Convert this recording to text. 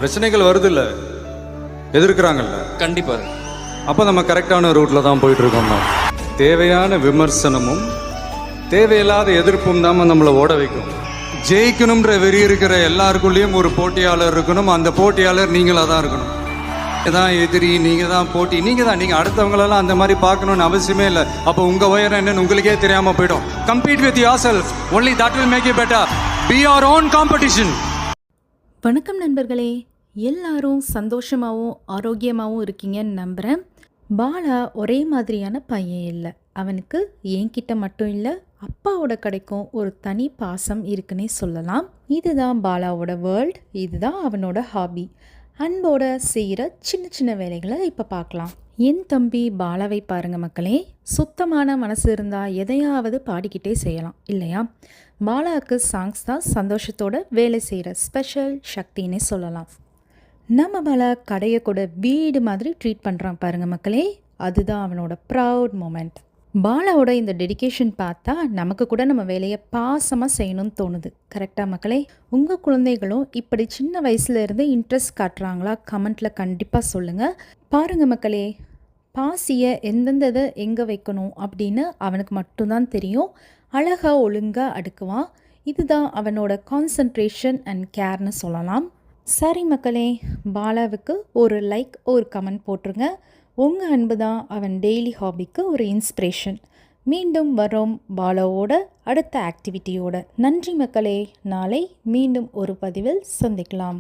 பிரச்சனைகள் வருது இல்லை, எதிர்க்கிறாங்கல்ல, கண்டிப்பா. அப்போ நம்ம கரெக்டான ரூட்டில் தான் போயிட்டுருக்கோம் தான். தேவையான விமர்சனமும் தேவையில்லாத எதிர்ப்பும் தான் நம்மளை ஓட வைக்கும். ஜெயிக்கணுன்ற வெறி இருக்கிற எல்லாருக்குள்ளேயும் ஒரு போட்டியாளர் இருக்கணும். அந்த போட்டியாளர் நீங்களாக தான் இருக்கணும். நீங்கள் தான் எதிரி, நீங்கள் தான் போட்டி, நீங்கள் அடுத்தவங்களெல்லாம் அந்த மாதிரி பார்க்கணுன்னு அவசியமே இல்லை. அப்போ உங்கள் உயரம் என்னன்னு உங்களுக்கே தெரியாமல் போயிடும். Compete with yourself, only that will make you better. Be your own competition. வணக்கம் நண்பர்களே, எல்லாரும் சந்தோஷமாகவும் ஆரோக்கியமாகவும் இருக்கீங்கன்னு நம்புகிறேன். பாலா ஒரே மாதிரியான பையன் இல்லை. அவனுக்கு என்கிட்ட மட்டும் இல்லை, அப்பாவோட கடைக்கும் ஒரு தனி பாசம் இருக்குன்னே சொல்லலாம். இதுதான் பாலாவோட வேர்ல்ட், இதுதான் அவனோட ஹாபி. அன்போட செய்கிற சின்ன சின்ன வேலைகளை இப்போ பார்க்கலாம். என் தம்பி பாலாவை பாருங்கள் மக்களே, சுத்தமான மனசு இருந்தால் எதையாவது பாடிக்கிட்டே செய்யலாம் இல்லையா? பாலாவுக்கு சாங்ஸ் தான் சந்தோஷத்தோட வேலை செய்கிற ஸ்பெஷல் சக்தின்னே சொல்லலாம். நம்ம பாலா கடையை கூட வீடு மாதிரி ட்ரீட் பண்ணுறான் பாருங்கள் மக்களே, அதுதான் அவனோட ப்ரவுட் மூமெண்ட். பாலாவோட இந்த டெடிகேஷன் பார்த்தா நமக்கு கூட நம்ம வேலையை பாசமாக செய்யணும்னு தோணுது. கரெக்டாக மக்களே? உங்கள் குழந்தைகளும் இப்படி சின்ன வயசுலேருந்து இன்ட்ரெஸ்ட் காட்டுறாங்களா? கமெண்ட்டில் கண்டிப்பாக சொல்லுங்கள். பாருங்கள் மக்களே, பாசியை எந்தெந்த எங்கே வைக்கணும் அப்படின்னு அவனுக்கு மட்டும்தான் தெரியும். அழகாக ஒழுங்காக அடுக்குவான். இதுதான் அவனோட கான்சன்ட்ரேஷன் அண்ட் கேர்னு சொல்லலாம். சரி மக்களே, பாலாவுக்கு ஒரு லைக், ஒரு கமெண்ட் போட்டுருங்க. உங்கள் அன்பு தான் அவன் டெய்லி ஹாபிக்கு ஒரு இன்ஸ்பிரேஷன். மீண்டும் வரோம் பாலாவோட அடுத்த ஆக்டிவிட்டியோட. நன்றி மக்களே, நாளை மீண்டும் ஒரு பதிவில் சந்திக்கலாம்.